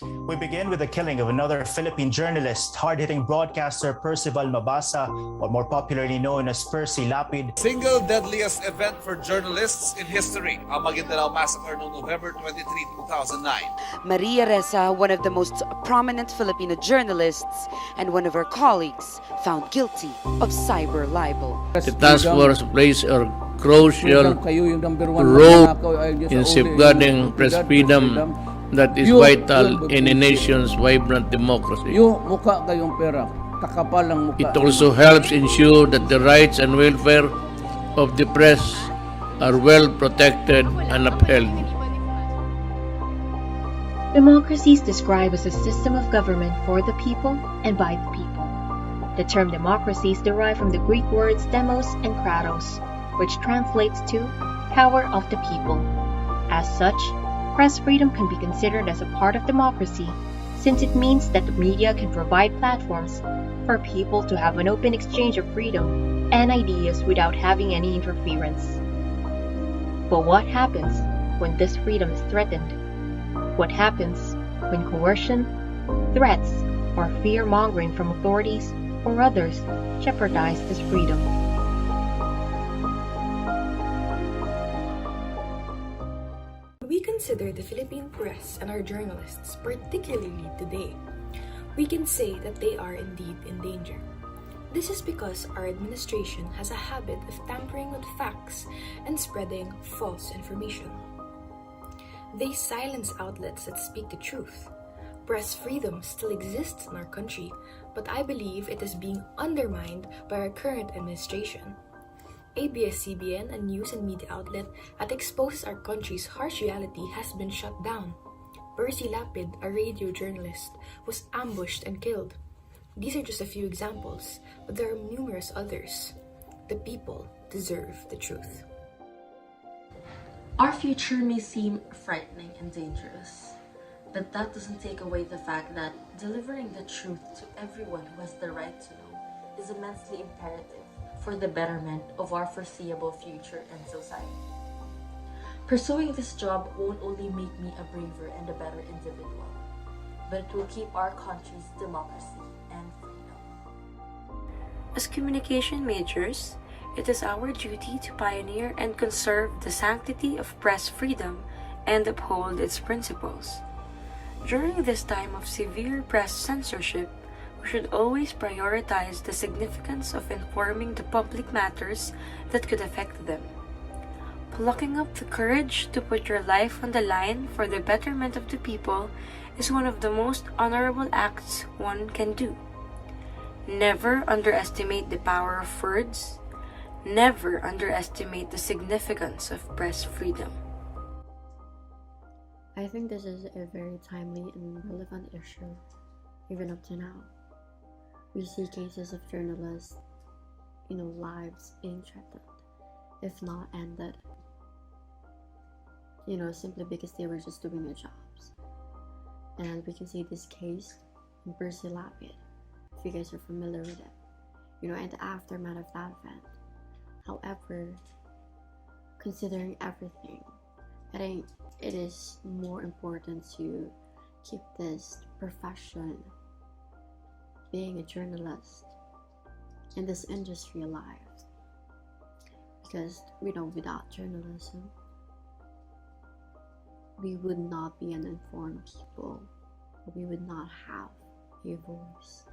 We begin with the killing of another Philippine journalist, hard-hitting broadcaster Percival Mabasa, or more popularly known as Percy Lapid. Single deadliest event for journalists in history, ang Maguindanao Massacre noong November 23, 2009. Maria Ressa, one of the most prominent Filipino journalists and one of her colleagues, found guilty of cyber libel. The task force plays a crucial role in safeguarding press freedom that is vital in a nation's vibrant democracy. It also helps ensure that the rights and welfare of the press are well protected and upheld. Democracy is described as a system of government for the people and by the people. The term democracy is derived from the Greek words demos and kratos, which translates to power of the people. As such, press freedom can be considered as a part of democracy, since it means that the media can provide platforms for people to have an open exchange of freedom and ideas without having any interference. But what happens when this freedom is threatened? What happens when coercion, threats, or fear-mongering from authorities or others jeopardize this freedom? We consider the Philippine press and our journalists, particularly today. We can say that they are indeed in danger. This is because our administration has a habit of tampering with facts and spreading false information. They silence outlets that speak the truth. Press freedom still exists in our country, but I believe it is being undermined by our current administration. ABS-CBN, a news and media outlet that exposes our country's harsh reality, has been shut down. Percy Lapid, a radio journalist, was ambushed and killed. These are just a few examples, but there are numerous others. The people deserve the truth. Our future may seem frightening and dangerous, but that doesn't take away the fact that delivering the truth to everyone who has the right to know is immensely imperative for the betterment of our foreseeable future and society. Pursuing this job won't only make me a braver and a better individual, but it will keep our country's democracy and freedom. As communication majors, it is our duty to pioneer and conserve the sanctity of press freedom and uphold its principles. During this time of severe press censorship, we should always prioritize the significance of informing the public matters that could affect them. Plucking up the courage to put your life on the line for the betterment of the people is one of the most honorable acts one can do. Never underestimate the power of words. Never underestimate the significance of press freedom. I think this is a very timely and relevant issue, even up to now. We see cases of journalists, lives being threatened, if not ended, simply because they were just doing their jobs. And we can see this case in Percy Lapid, if you guys are familiar with it, and the aftermath of that event. However, considering everything, I think it is more important to keep this profession, being a journalist, in this industry alive. Because without journalism, we would not be an informed people, we would not have a voice.